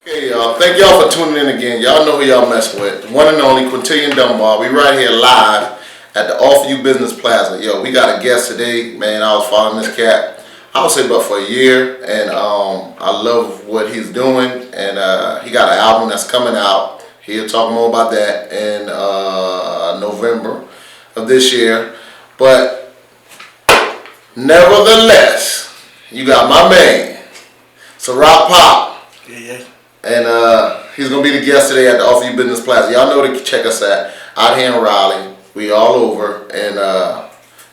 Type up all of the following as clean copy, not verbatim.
Okay, y'all. Thank y'all for tuning in again. Y'all know who y'all mess with. The one and only Quintillion Dunbar. We right here live at the Offer You Business Plaza. Yo, we got a guest today. Man, I was following this cat, I would say about for a year, and I love what he's doing. And he got an album that's coming out. He'll talk more about that in November of this year. But nevertheless, you got my man, CIROC Pop. Yeah. And he's going to be the guest today at the Offer You Business Plaza. Y'all know where to check us out here in Raleigh. We all over. And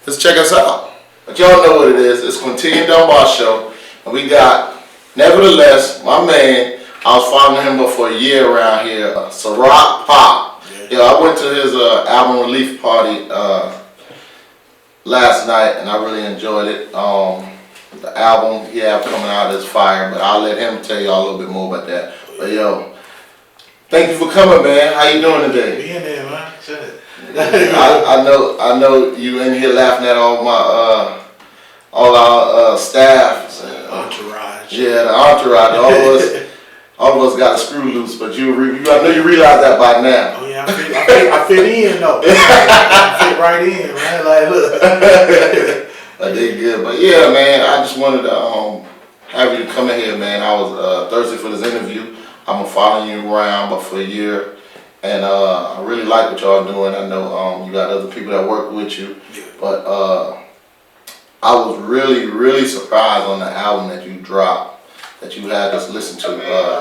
just check us out. But y'all know what it is. It's Quintillion Dunbar Show. And we got, nevertheless, my man. I was following him for a year around here. CIROC Pop. Yeah, I went to his album release party last night. And I really enjoyed it. The album he have coming out is fire, but I'll let him tell y'all a little bit more about that. But yo, thank you for coming, man. How you doing today? Being there, man. Shit. I know you in here laughing at all our staff. Entourage. Yeah, the entourage. All of us got a screw loose, but I know you realize that by now. Oh yeah, I fit in though. I fit right in, man. Like look. I did good, but yeah, man, I just wanted to have you come in here, man. I was thirsty for this interview. I've been following you around, but for a year, and I really like what y'all doing. I know you got other people that work with you, but I was really surprised on the album that you dropped, that you had us listen to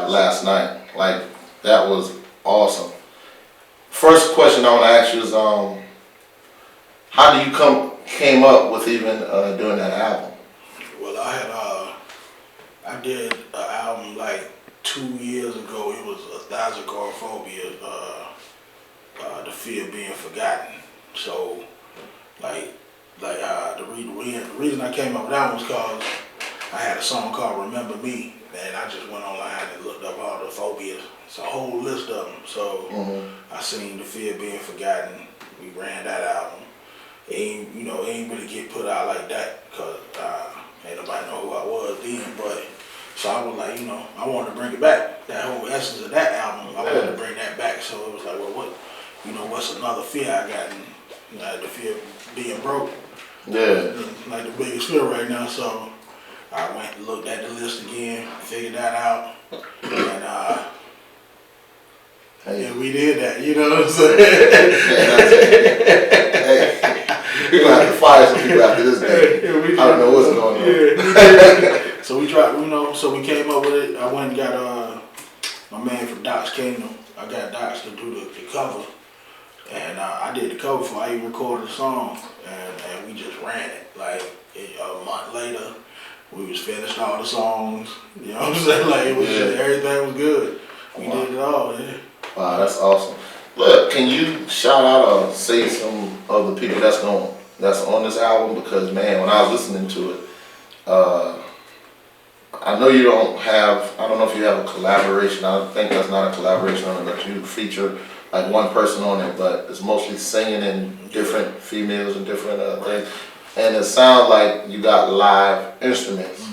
last night. Like, that was awesome. First question I want to ask you is, how do you came up with even doing that album? Well, I did an album like 2 years ago. It was Agoraphobia, the fear of being forgotten. So, the reason I came up with that one was because I had a song called Remember Me, and I just went online and looked up all the phobias. It's a whole list of them. So I seen the fear of being forgotten. We ran that album. It ain't really get put out like that because ain't nobody know who I was then. But so I was like, I wanted to bring it back. That whole essence of that album, I wanted to bring that back. So it was like, well, what's another fear I got? And the fear of being broke. Yeah. Like the biggest fear right now. So I went and looked at the list again, figured that out, and we did that. You know what I'm saying? We're going to have to fire some people after this day. I don't know what's going on. So we tried, so we came up with it. I went and got my man from Doc's Kingdom. I got Doc's to do the cover. And I did the cover before I even recorded the song. And we just ran it. Like a month later, we was finished all the songs. You know what I'm saying? Like it was everything was good. We did it all, yeah. Wow, that's awesome. Look, can you shout out or say some of the people that's on this album? Because man, when I was listening to it, I know you don't have, I don't know if you have a collaboration. I think that's not a collaboration on it, but you feature like one person on it, but it's mostly singing and different females and different things. And it sounds like you got live instruments.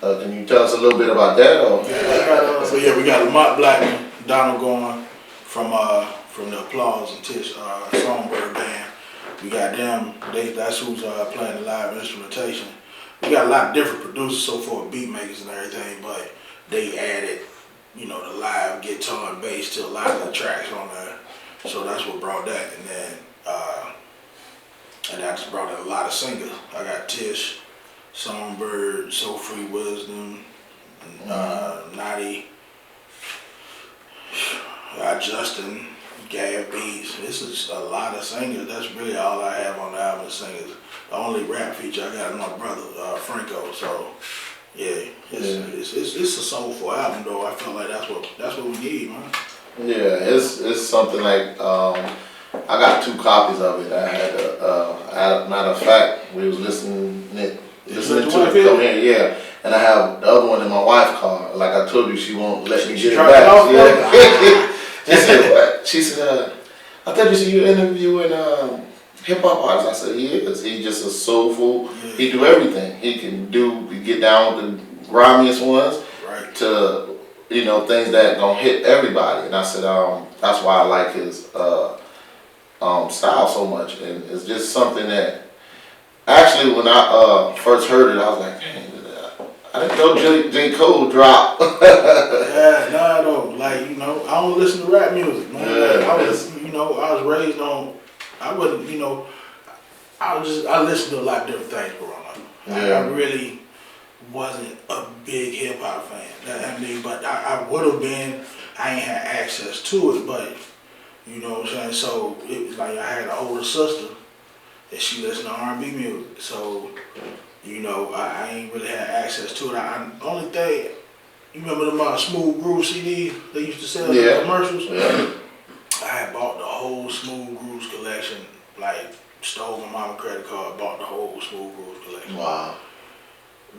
Can you tell us a little bit about that? Or? We got Lamont Blackman, Donald Gorn from the Applause and Tish Songbird band. We got them. That's who's playing the live instrumentation. We got a lot of different producers, so forth, beat makers and everything, but they added, the live guitar and bass to a lot of the tracks on there. So that's what brought that. And then I just brought in a lot of singers. I got Tish, Songbird, So Free Wisdom, Naughty, Justin, Gav Beats. This is a lot of singers. That's really all I have on the album is singers. The only rap feature I got is my brother, Franco. So yeah, it's a soulful album though. I feel like that's what we need, man. Yeah, it's something like I got 2 copies of it. I had matter of fact, we was listening to it come in, yeah. And I have the other one in my wife's car. Like I told you, she won't let me get it back. Yeah. She said, what? She said, I thought you said you interviewing hip hop artists. I said, he is. He just a soulful. He do everything. He can get down with the grimiest ones, Right. to, you know, things that gonna hit everybody. And I said, that's why I like his style so much. And it's just something that, actually, when I first heard it, I was like, dang, I didn't know J. Cole dropped. Yeah, no, I don't. Like, you know, I don't listen to rap music, man. Yeah, Like, I was, you know, I was raised on, I wasn't, you know, I listened to a lot of different things growing up. Yeah. I really wasn't a big hip hop fan. I mean, but I would have been, I ain't had access to it, but, you know what I'm saying? So, it was like I had an older sister, and she listened to R&B music. So, you know, I ain't really had access to it. Only thing, you remember them Smooth Groove CDs they used to sell in the commercials? Yeah. I had bought the whole Smooth Grooves collection, like stole my mama's credit card, bought the whole Smooth Grooves collection. Wow.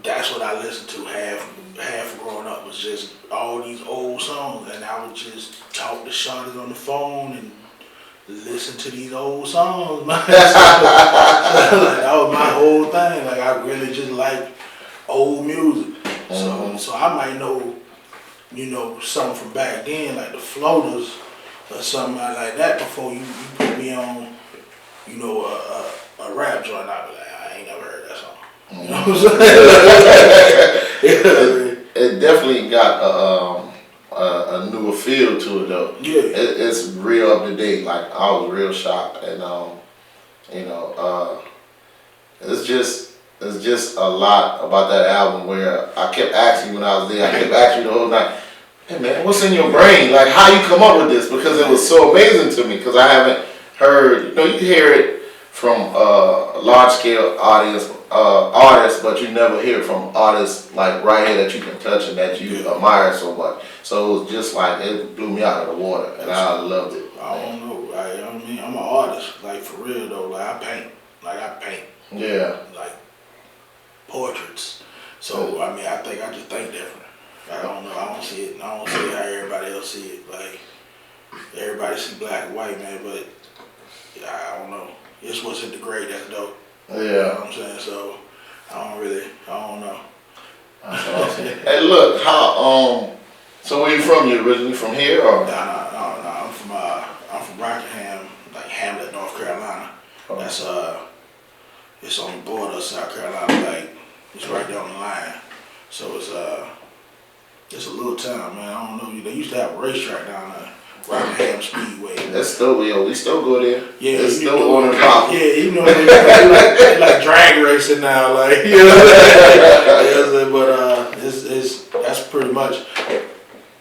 That's what I listened to half growing up was just all these old songs, and I would just talk to Shawty on the phone and listen to these old songs, man. So, that was my whole thing. Like, I really just like old music. So I might know, you know, something from back then, like the Floaters or something like that, before you put me on, you know, a rap joint. I'd be like, I ain't never heard that song. You know what I'm saying? It definitely got a newer feel to it though. Yeah. It's real up to date. Like, I was real shocked, and you know, it's just a lot about that album where I kept asking when I was there. I kept asking you the whole night, hey man, what's in your brain? Like, how you come up with this? Because it was so amazing to me. Because I haven't heard, you know, you hear it from a large scale audience, artists, but you never hear it from artists like right here that you can touch and that you admire so much. So it was just like, it blew me out of the water, and I loved it. I don't know. I mean, I'm an artist, like, for real though. Like, I paint. Yeah. Like, portraits. So, I mean, I think I just think different. I don't know. I don't see it. I don't see how everybody else see it. Like, everybody see black and white, man, but I don't know. It's what's in the gray that's dope. Yeah. You know what I'm saying? So, I don't know. That's awesome. Hey, look, so where you from? You originally from here, or? No. I'm from Rockingham, like Hamlet, North Carolina. Oh. That's it's on the border of South Carolina, like it's right there on the line. So it's a little town, man. I don't know. They used to have a racetrack down there, Rockingham Speedway. That's still, we still go there. Yeah, it's still on the top. Yeah, you know, they like drag racing now, like, you know. Yeah, but that's pretty much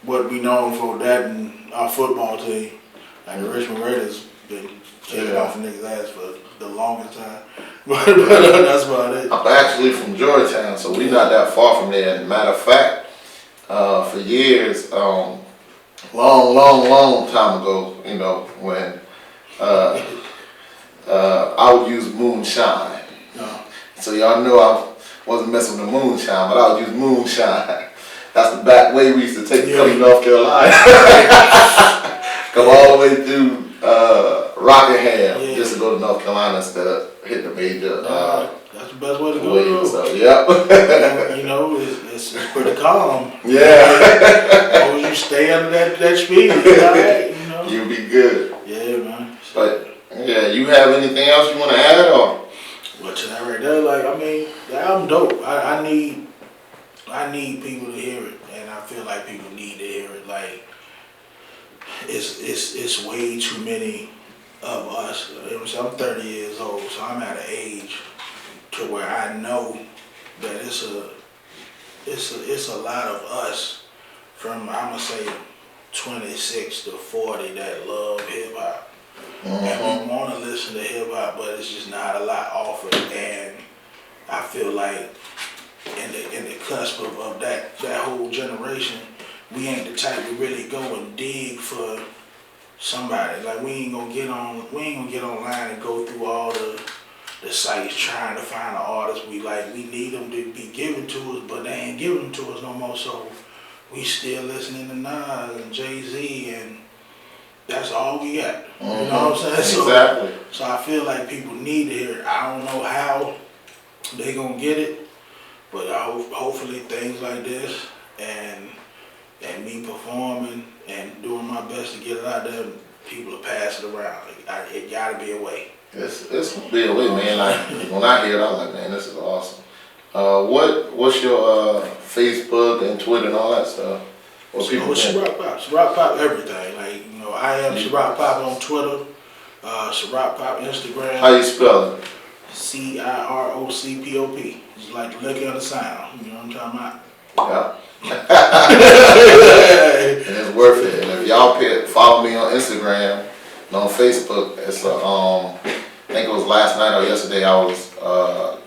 what we known for. That and our football team, like the Richmond Raiders, been kicking off niggas' ass for the longest time. But that's about it. I'm actually from Georgetown, so we're not that far from there. Matter of fact, for years, long time ago, you know, when I would use moonshine. So y'all know I wasn't messing with the moonshine, but I would use moonshine. That's the back way we used to take to come to North Carolina. Come all the way through Rockingham just to go to North Carolina instead of hitting the major. That's the best way to go. So, yep. You know, it's pretty calm. Yeah. As long as you stay under that speed, you're all right, you know. You'll be good. Yeah, man. But, yeah, you have anything else you want to add, or? Well, to that right there, like, I mean, the album dope. I need people to hear it, and I feel like people need to hear it. Like, it's way too many of us. I'm 30 years old, so I'm at an age to where I know that it's a lot of us from, I'm gonna say, 26 to 40 that love hip hop. And we want to listen to hip hop, but it's just not a lot offered. And I feel like in the cusp of that whole generation, we ain't the type to really go and dig for somebody. Like, we ain't gonna get online and go through all the sites trying to find an artist we like. We need them to be given to us, but they ain't giving them to us no more. So we still listening to Nas and Jay-Z, and that's all we got. You know what I'm saying? Exactly. So I feel like people need to hear it. I don't know how they gonna get it, but hopefully things like this and me performing and doing my best to get it out there, people will pass it around. It gotta be a way. It's gonna be a way, man. Like when I hear it, I'm like, man, this is awesome. What's your Facebook and Twitter and all that stuff? What people CIROC Pop. CIROC Pop everything. Like, I am CIROC Pop on Twitter, CIROC Pop Instagram. How you spell it? CIROCPOP. It's like the liquor and the sound. You know what I'm talking about? Yeah. And it's worth it. And if y'all follow me on Instagram and on Facebook, it's I think it was last night or yesterday I was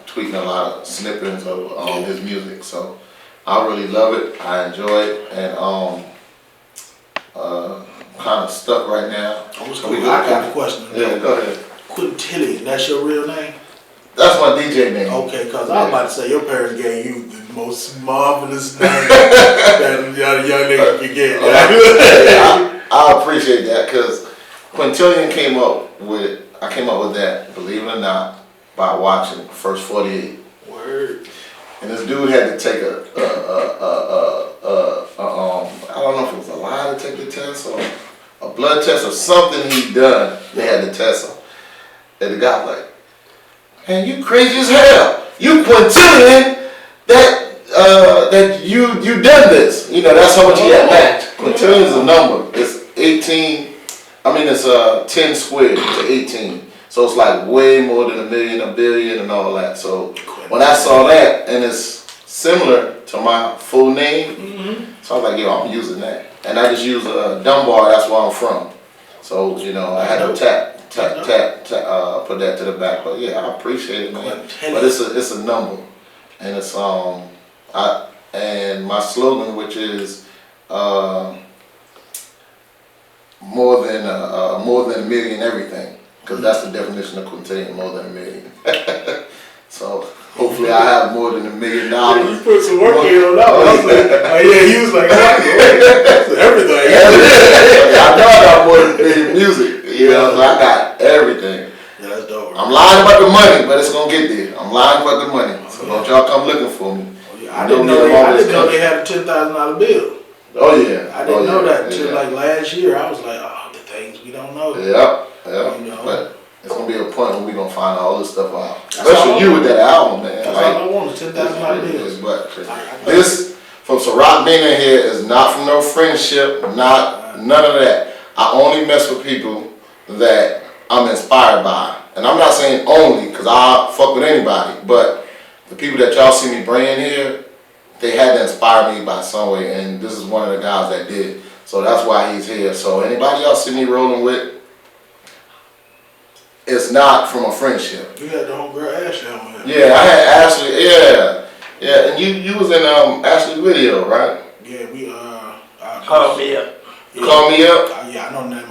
tweeting a lot of snippets of his music. So I really love it. I enjoy it, and kind of stuck right now. I got a question. Yeah, go ahead. Quintillion, that's your real name? That's my DJ name. Okay, because I was about to say your parents gave you the most marvelous name that a young nigga could get. I appreciate that, because Quintillion came up with that, believe it or not, by watching First 48. Word. And this dude had to take I don't know if it was a lie to take the test or a blood test or something he done. They had to test him. And the guy was like, man, you crazy as hell. You Quintillion that you done this. That's how much he had matched. Quintillion is a number. It's 10 squared to 18. So it's like way more than a million, a billion, and all that. So when I saw that, and it's similar to my full name, so I was like, yo, I'm using that. And I just use Dunbar, that's where I'm from. So, I had to put that to the back. But yeah, I appreciate it, man. But it's a number. And it's and my slogan, which is more than a million everything. Because that's the definition of Quintillion, more than a million. So hopefully I have more than $1 million. Yeah, you put some work in on that one. I was like, he was like, everything. I know I got more than music. So I got everything. Yeah, that's dope. I'm lying about the money, but it's gonna get there. I'm lying about the money. So don't y'all come looking for me. I didn't know they had a $10,000 bill. Oh yeah. I didn't know that until like last year. I was like, the things we don't know. Yep. But it's gonna be a point when we're gonna find all this stuff out. Especially you with that album, man. That's all I want is $10,000 bills. But this from CIROC being in here is not from no friendship, none of that. I only mess with people that I'm inspired by. And I'm not saying only, because I fuck with anybody, but the people that y'all see me bring here, they had to inspire me by some way, and this is one of the guys that did. So that's why he's here. So anybody y'all see me rolling with, it's not from a friendship. You had the homegirl Ashley on here. Yeah, I had Ashley, yeah, and you was in Ashley's video, right? Yeah, we Call me up. Yeah. Call me up? Yeah, I know the name.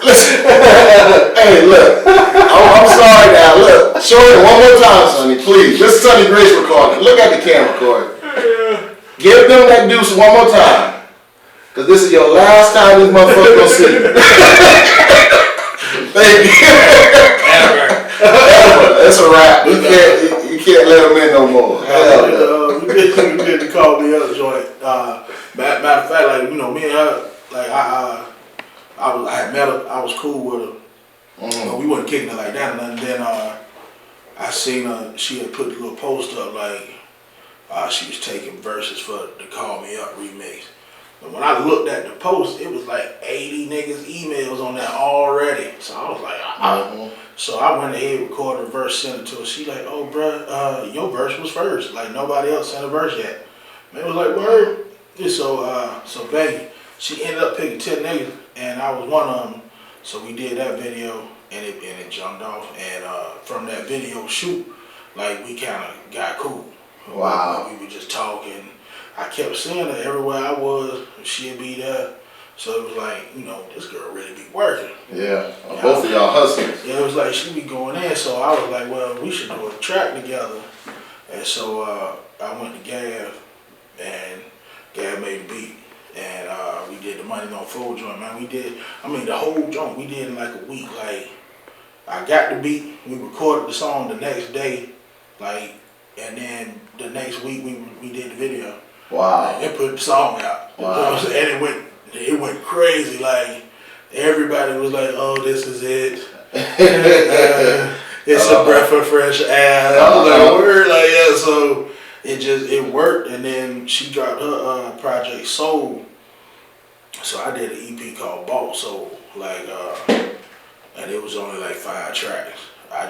Listen, hey, look, I'm sorry now. Look, show it one more time, Sonny, please. This is Sonny Grace recording. Look at the camera, Corey. Give them that deuce one more time, because this is your last time this motherfucker gonna see you. Thank you. It's a wrap. You can't let them in no more. We did the Call Me Up joint. Matter of fact, like, me and her, like, I had met her, I was cool with her. But we wasn't kicking it like that. And then I seen her, she had put a little post up like she was taking verses for the Call Me Up remix. But when I looked at the post, it was like 80 niggas emails on that already. So I was like, So I went ahead, recorded a verse, sent it to her. She like, oh bruh, your verse was first. Like nobody else sent a verse yet. Man, it was like, word. And so bang, she ended up picking 10 niggas, and I was one of them. So we did that video, and it jumped off. And from that video shoot, like we kind of got cool. Wow. We were just talking. I kept seeing her everywhere I was. She'd be there. So it was like, this girl really be working. Yeah, both of y'all hustlers. Yeah, it was like she be going in. So I was like, well, we should do a track together. And so I went to Gav, and Gav made the beat. And we did the Money on Full joint, man. The whole joint we did in like a week. Like, I got the beat, we recorded the song the next day. Like, and then the next week we did the video. Wow. And put the song out. Wow. And it went crazy. Like everybody was like, "Oh, this is it. It's a breath of fresh air." I was like, "Word, like yeah." So it worked. And then she dropped her project Soul. So I did an EP called Bought Soul, and it was only like 5 tracks. I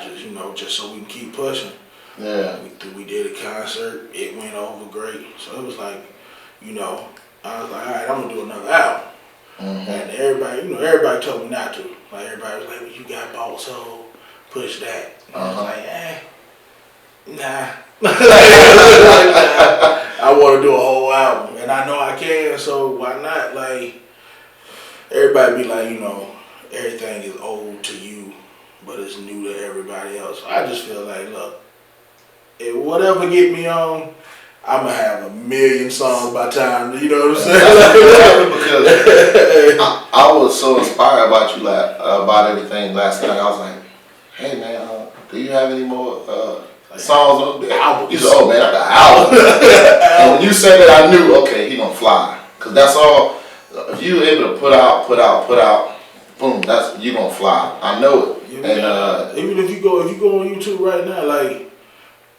just so we can keep pushing. Yeah. We did a concert. It went over great. So it was like, I was like, all right, I'm gonna do another album. Mm-hmm. And everybody told me not to. Like everybody was like, well, you got Bought Soul, push that. And I was like, nah. I want to do a whole album, and I know I can. So why not? Like everybody be like, everything is old to you, but it's new to everybody else. I just feel like, look, if whatever get me on, I'm gonna have 1,000,000 songs by time. You know what I'm saying? Because I was so inspired about you, about everything last night. I was like, hey man, do you have any more songs on the album? You said, oh man, I got an album. And when you said that, I knew, okay, he gonna fly. Cause that's all. If you able to put out, boom, you gonna fly. I know it. And even if you go on YouTube right now, like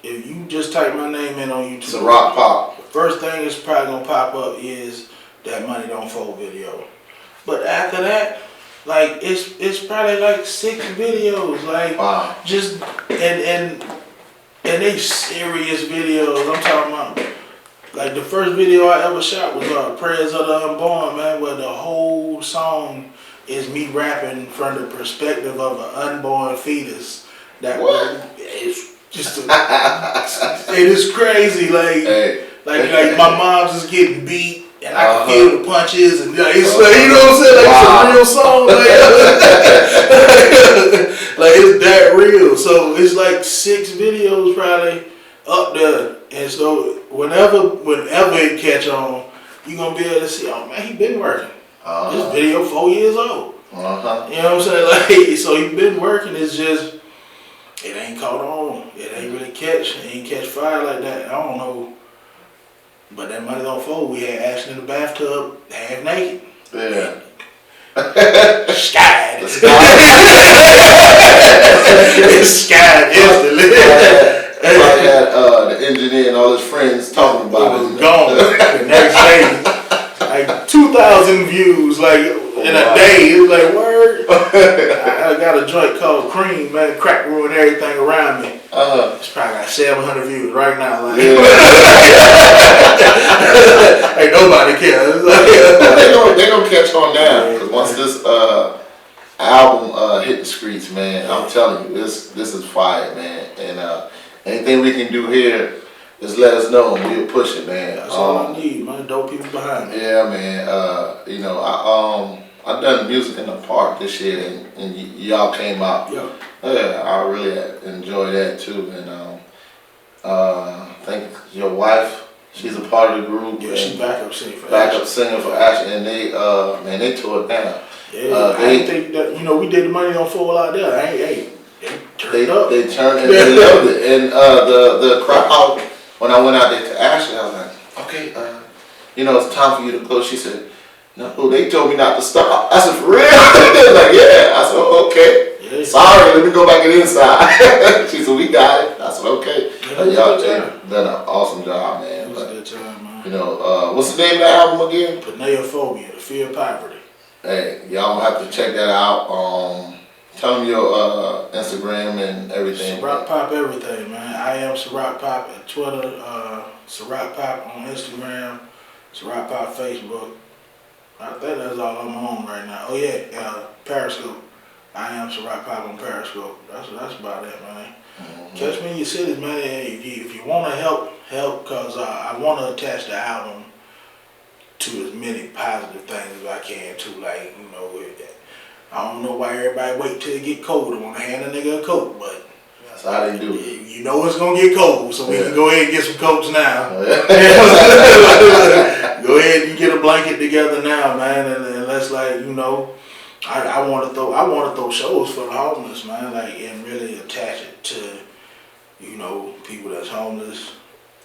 if you just type my name in on YouTube, CIROC Pop. the first thing that's probably gonna pop up is that Money Don't Fold video. But after that, like it's probably like 6 videos, like wow. Just and they serious videos. I'm talking about. Like the first video I ever shot was Prayers of the Unborn, man, where the whole song is me rapping from the perspective of an unborn fetus. It's just it is crazy. Like my mom's just getting beat and I can feel the punches and it's like, you know what I'm saying? Like it's a real song. Like it's that real. So it's like 6 videos probably up there. And so whenever it catch on, you gonna be able to see, oh man, he been working. This video 4 years old. You know what I'm saying? Like, so he been working. It's just it ain't caught on. It ain't really catch. It ain't catch fire like that. I don't know. But that Money Don't Fold, we had Ashley in the bathtub, half naked. Yeah. Skied. It's skied instantly. I had the engineer and all his friends talking about it. It was gone the next day. Like 2,000 views, like in a day. It was like, word. I got a joint called Cream, man. Crack ruined everything around me. It's probably got 700 views right now. Like, ain't nobody cares. they gonna catch on now. Because once this album hit the streets, man, I'm telling you, this is fire, man. And anything we can do here, just let us know and we'll push it, man. That's all I need, man. Dope people behind me. Yeah, man. I done music in the park this year, and y'all came out. Yeah. Yeah, I really enjoy that too. And I think your wife, she's a part of the group. Yeah, she's backup singer for Ashley, and they tore it down. Yeah, I didn't think that. We did the Money Don't Fold out there. They turned up. They turned and they loved it. And the crowd, when I went out there to Ashley, I was like, okay, it's time for you to close. She said, no, they told me not to stop. I said, for real? They was like, yeah. I said, oh, okay. Yeah. Sorry, let me go back inside. She said, we got it. I said, okay. Y'all done an awesome job, man. It was a good time, man. What's the name of the album again? Paneophobia, The Fear of Poverty. Hey, y'all gonna have to check that out. Tell them your Instagram and everything. CIROC Pop everything, man. I am CIROC Pop at Twitter, CIROC Pop on Instagram, CIROC Pop Facebook. I think that's all I'm on right now. Oh yeah, Periscope. I am CIROC Pop on Periscope. That's about it, man. Mm-hmm. Catch me in your cities, man. If you want to help, cause I want to attach the album to as many positive things as I can too. Like I don't know why everybody wait till it get cold to want to hand a nigga a coat, but that's how they do it. You know it's gonna get cold, so we can go ahead and get some coats now. Go ahead and get a blanket together now, man, and let's I want to throw shows for the homeless, man, and really attach it to you know, people that's homeless,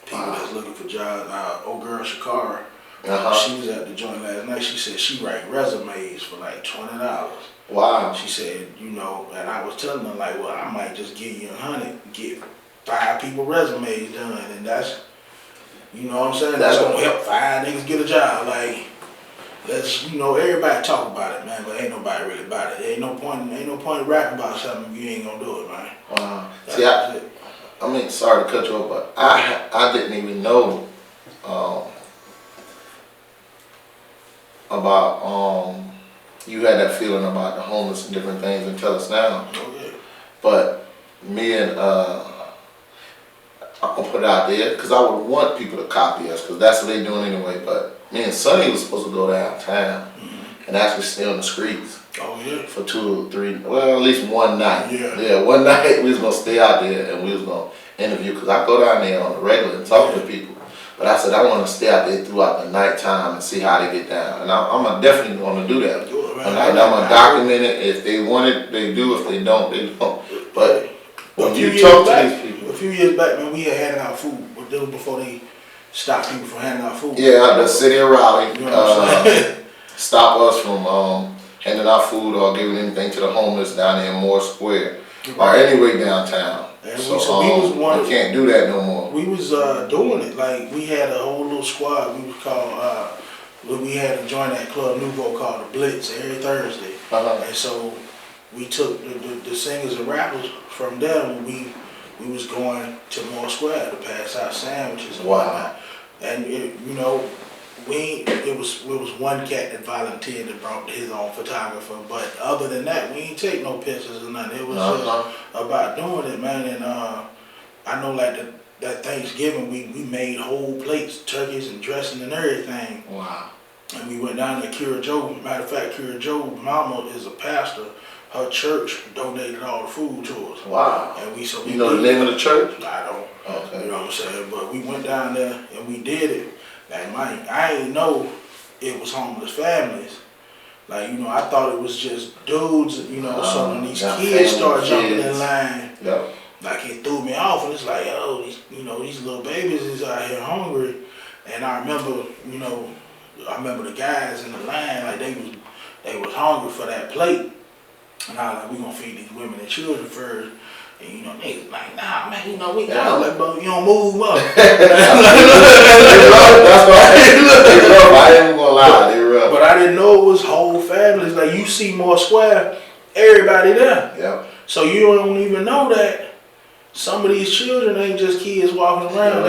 people that's looking for jobs. Old girl Shakara, she was at the joint last night. She said she write resumes for like $20. Wow. She said, you know, and I was telling her like, well, I might just give you 100, get 5 people resumes done, and that's, you know what I'm saying? That's gonna help 5 niggas get a job. Like, let's, you know, everybody talk about it, man, but ain't nobody really about it. Ain't no point in rapping about something if you ain't gonna do it, man. Wow. See, I mean, sorry to cut you off, but I didn't even know about you had that feeling about the homeless and different things until us now. Oh, yeah. But me and I'm gonna put it out there because I would want people to copy us because that's what they doing anyway. But me and Sonny was supposed to go downtown and actually stay on the streets. Oh, yeah. For 2 or 3, well, at least one night. Yeah. One night we was gonna stay out there and we was gonna interview because I go down there on the regular and talk to people. But I said I want to stay out there throughout the nighttime and see how they get down. And I'm definitely going to do that. Do it, man. I'm gonna document it. If they want it, they do. If they don't, they don't. But when you talk to these people, a few years back, man, we had handing out food. But this was before they stopped people from handing out food. yeah, the city of Raleigh You know what I'm saying? stop us from handing out food or giving anything to the homeless down there in Moore Square or anyway downtown. And So we was one we can't do that no more. We was doing it. Like, we had a whole little squad. We was called, we had a joint at Club Nouveau called the Blitz every Thursday. And so we took the singers and rappers from them. We was going to Moore Square to pass out sandwiches and whatnot. And you know, it was one cat that volunteered that brought his own photographer, but other than that, we ain't take no pictures or nothing. It was just about doing it, man. And I know like that Thanksgiving, we made whole plates, turkeys and dressing and everything. Wow. And we went down to Cura Joe. Matter of fact, Cura Joe's mama is a pastor. Her church donated all the food to us. Wow. And we You know the name of the church? I don't. Okay. You know what I'm saying? But we went down there and we did it. Like, I ain't know it was homeless families. Like, you know, I thought it was just dudes, you know, so when these kids start jumping in line, like, it threw me off. And it's like, oh, these little babies is out here hungry. And I remember, you know, the guys in the line, like, they was hungry for that plate. And I was like, we gonna feed these women and children first. And you know, they was like, nah, man, you know, we got like, bro, you don't move up. That's why they rough. I ain't gonna lie, they rough. But I didn't know it was whole families. Like, you see Moore Square, everybody there. Yep. So you don't even know that some of these children ain't just kids walking around.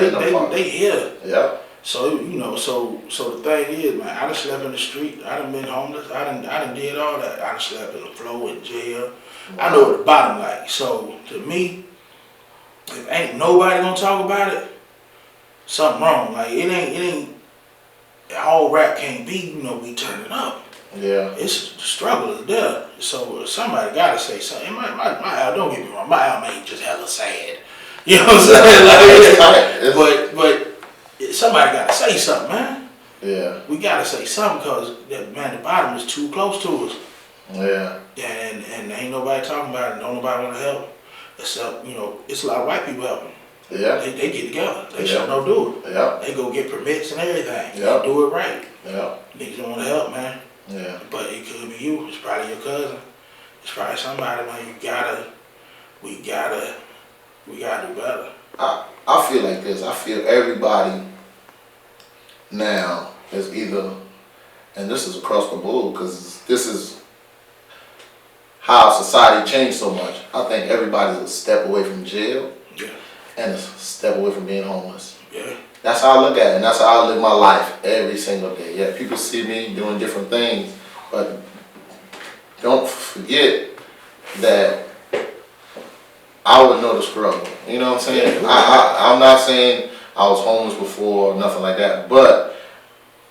They here. Yep. So, you know, so the thing is, man, I done slept in the street. I done been homeless. I done did all that. I done slept in the floor in jail. Wow. I know what the bottom like. So to me, if ain't nobody gonna talk about it, something wrong. Like, it ain't all rap can't be, you know, we turning up. Yeah. It's the struggle is there. So somebody gotta say something. My album, don't get me wrong, my album ain't just hella sad. You know what I'm saying? Like, but somebody gotta say something, man. Yeah. We gotta say something because, man, the bottom is too close to us. Yeah. And ain't nobody talking about it. Don't nobody want to help. Except, you know, it's a lot of white people helping. Yeah. They get together. They sure don't do it. Yeah. They go get permits and everything. Yeah. They do it right. Yeah. Niggas don't want to help, man. Yeah. But it could be you. It's probably your cousin. It's probably somebody, man. We gotta do better. I feel like this. I feel everybody now is either, and this is across the board because this is how society changed so much. I think everybody's a step away from jail and a step away from being homeless. Yeah. That's how I look at it, and that's how I live my life every single day. Yeah, people see me doing different things, but don't forget that I would know the struggle. You know what I'm saying? I'm not saying I was homeless before or nothing like that, but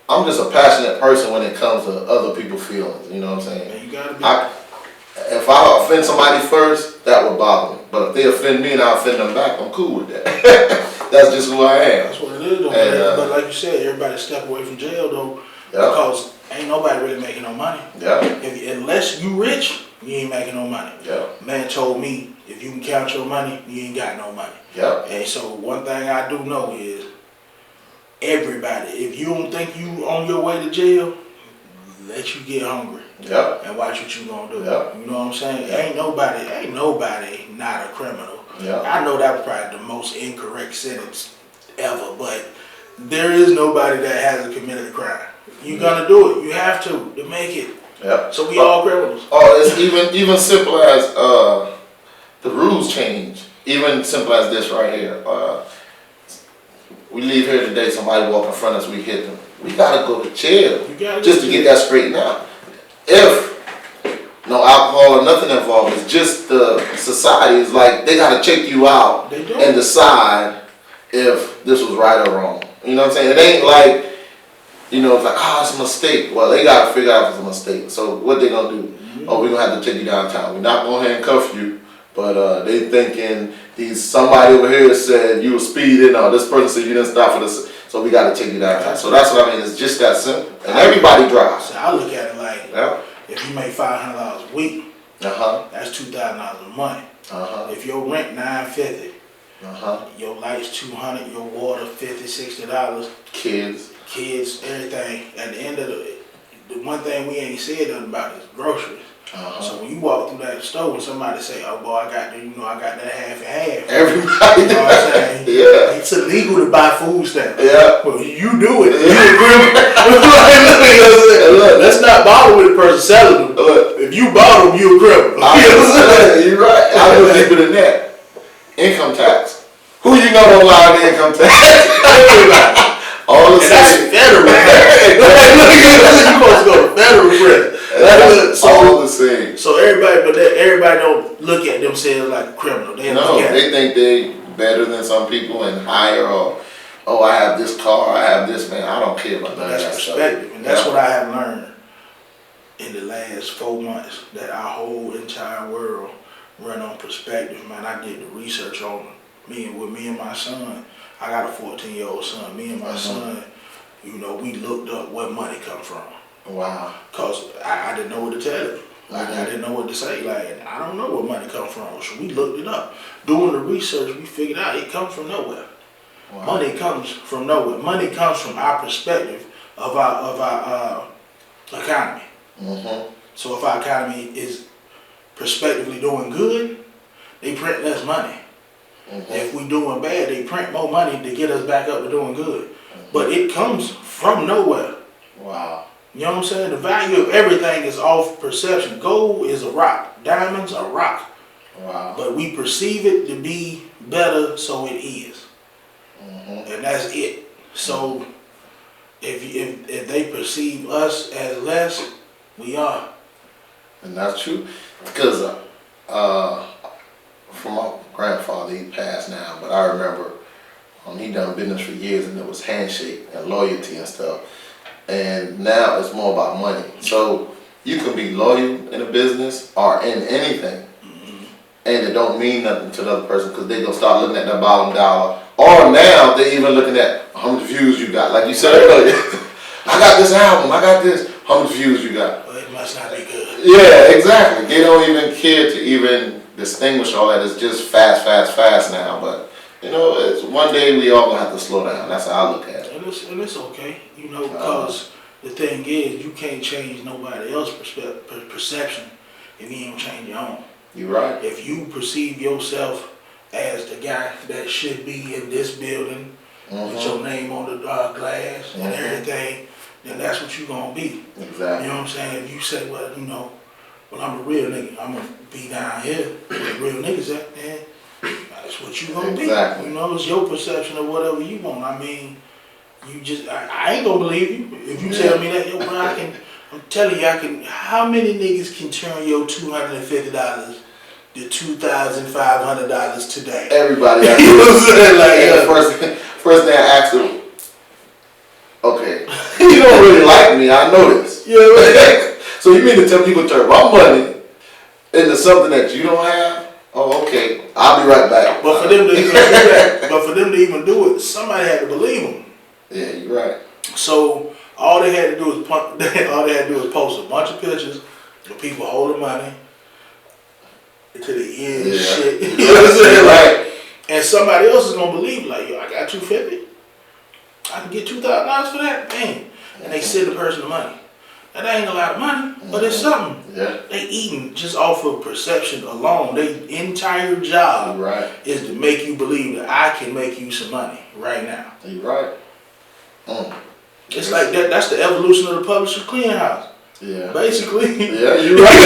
I'm just a passionate person when it comes to other people's feelings. You know what I'm saying? Man, you gotta be. If I offend somebody first, that would bother me. But if they offend me and I offend them back, I'm cool with that. That's just who I am. That's what it is, though. But like you said, everybody step away from jail, though, because ain't nobody really making no money. Yeah. Unless you rich, you ain't making no money. Yeah. Man told me if you can count your money, you ain't got no money. Yep. And so one thing I do know is everybody, if you don't think you on your way to jail, let you get hungry. Yep. And watch what you gonna do. Yep. You know what I'm saying? Ain't nobody not a criminal. Yep. I know that was probably the most incorrect sentence ever, but there is nobody that hasn't committed a crime. You're gonna do it. You have to make it. Yep. So we all criminals. Oh, it's even simple as the rules change. Even simple as this right here. We leave here today, somebody walk in front of us, we hit them. We gotta go to jail just to get that straightened out. If no alcohol or nothing involved, it's just the society is like they gotta check you out and decide if this was right or wrong. You know what I'm saying? It ain't like, you know, it's like, oh, it's a mistake. Well, they gotta figure out if it's a mistake. So what they gonna do? Oh, we're gonna have to take you downtown. We're not gonna handcuff you, but they thinking somebody over here said you were speeding, or this person said you didn't stop for this, so we gotta take you downtown. So that's what I mean. It's just that simple, and everybody drives. So I look at it like, if you make $500 a week, that's $2,000 a month. If your rent $950, your lights $200, your water $50, $60. Kids, everything. At the end of the one thing we ain't said nothing about is groceries. So when you walk through that store and somebody say, "Oh boy, I got that half and half." Everybody, you know what I'm saying? Yeah. It's illegal to buy food stamps. Yeah. Well, you do it. Let's not bother with the person selling them. If you bought them, you a criminal. You're right. I know deeper than that. Income tax. Who you know don't lie on the income tax? Everybody. All the same. That's federal. You supposed to go to federal prison. All the same. So everybody don't look at themselves like a criminal. They think they better than some people and higher, or I have this car, I have this, man. I don't care about none of that perspective, and that's what I have learned in the last 4 months. That our whole entire world run on perspective, man. I did the research on me and my son. I got a 14-year-old son. Me and my son, we looked up where money come from. Wow. Cause I didn't know what to tell him. I didn't know what to say. I don't know where money comes from. So we looked it up. Doing the research, we figured out it comes from nowhere. Wow. Money comes from nowhere. Money comes from our perspective of our economy. So if our economy is prospectively doing good, they print less money. If we doing bad, they print more money to get us back up to doing good. But it comes from nowhere. Wow. You know what I'm saying? The value of everything is off perception. Gold is a rock. Diamonds are rock. Wow. But we perceive it to be better, so it is. And that's it. So if they perceive us as less, we are. And that's true. Because from my grandfather, he passed now, but I remember he done business for years, and it was handshake and loyalty and stuff. And now it's more about money. So you can be loyal in a business or in anything, and it don't mean nothing to the other person, because they gonna start looking at that bottom dollar. Or now they even looking at how many views you got. Like you said earlier, I got this album, I got this. How many views you got? Well, it must not be good. Yeah, exactly. They don't even care to even distinguish all that. It's just fast now. But it's one day we all gonna have to slow down. That's how I look at it. And it's okay, because the thing is, you can't change nobody else's perception if you don't change your own. You're right. If you perceive yourself as the guy that should be in this building with your name on the glass and everything, then that's what you're gonna be. Exactly. You know what I'm saying? If you say, well, I'm a real nigga, I'm gonna be down here where the real niggas at, man, that's what you gonna be. It's your perception of whatever you want. I mean, I ain't gonna believe you if you tell me that. Bro, I'm telling you, how many niggas can turn your $250 to $2,500 today? Everybody. You know what I'm saying? First thing I asked them, okay, you don't really like me, I know this. You know what I mean? So you mean to tell me you gonna turn my money into something that you don't have? Oh, okay, I'll be right back. But for them to even do that, do it, somebody had to believe them. Yeah, you're right. So all they had to do was post a bunch of pictures of people holding money, to the end Yeah. shit. You know what I'm saying? Right. Like, and somebody else is gonna believe, like, yo, I got $250. I can get $2,000 for that, man. And they send the person the money. Now, that ain't a lot of money, but it's something. Yeah. They eating just off of perception alone. Their entire job You're right. is to make you believe that I can make you some money right now. You're right. It's like that. That's the evolution of the publisher clearinghouse. Yeah. Basically. Yeah, you're right.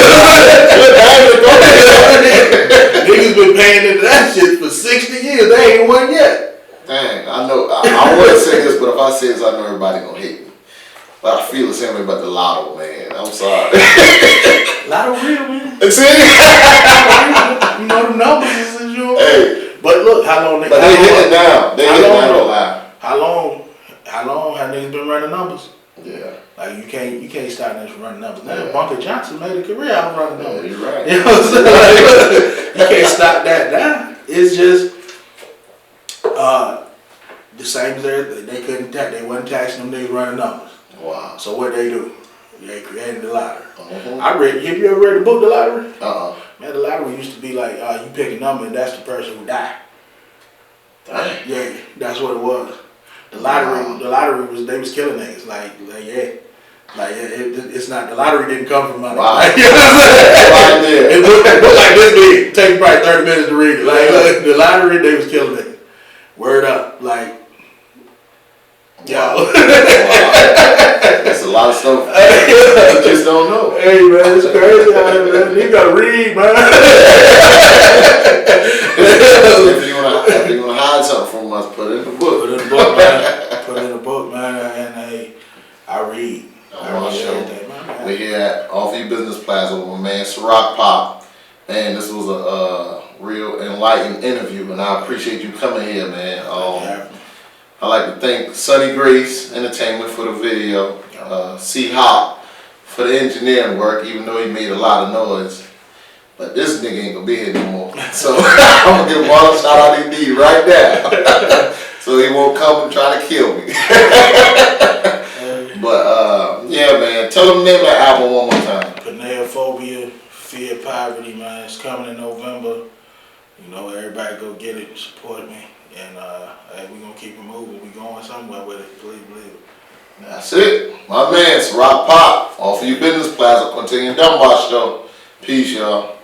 Niggas been paying into that shit for 60 years. They ain't won yet. Dang, I know. I wouldn't say this, but if I say this, I know everybody gonna hate me. But I feel the same way about the lotto, man. I'm sorry. Lotto real, man. See? You know the numbers is usual. Hey. But look, how long they? But they hit it down. They hit it down a lot. How long have niggas been running numbers? Yeah. Like you can't start niggas from running numbers. Now Bunker Johnson made a career out of running numbers. Yeah, you're right. You know what I'm saying? Like, you can't stop that now. It's just the same as they wasn't taxing them niggas running numbers. Wow. So what they do? They created the lottery. Have you ever read the book, The Lottery? Man, the lottery used to be like, you pick a number and that's the person who died. Dang. Yeah, that's what it was. The lottery was, they was killing niggas. It's not, the lottery didn't come from money. Wow. Like, you know what I'm saying? Right there. It looked like this big. It takes probably 30 minutes to read it. Like, the lottery, they was killing niggas. Word up. Like, yo. That's a lot of stuff. You just don't know. Hey, man, it's crazy out here, man. You gotta read, man. If you wanna hide something from us, put it in the book. Put it in the book, man. Put it in the book, man. And hey, I read. I read everything, man. We're here at Off Your Business Plaza with my man CIROC Pop. Man, this was a real enlightening interview, and I appreciate you coming here, man. I'd like to thank Sunny Grace Entertainment for the video, C-Hop for the engineering work, even though he made a lot of noise. But this nigga ain't gonna be here no more. So I'm gonna give him all the shout out he need right now. So he won't come and try to kill me. But yeah, man, tell them the name of that album one more time. Phobia, Fear, Poverty, man. It's coming in November. You know, everybody go get it and support me. And hey, we gonna keep it moving. We going somewhere with it. Please believe it. That's it. My man, CIROC Pop. Off of Your Business Plaza, Quintillion Dunbar Show. Peace, y'all.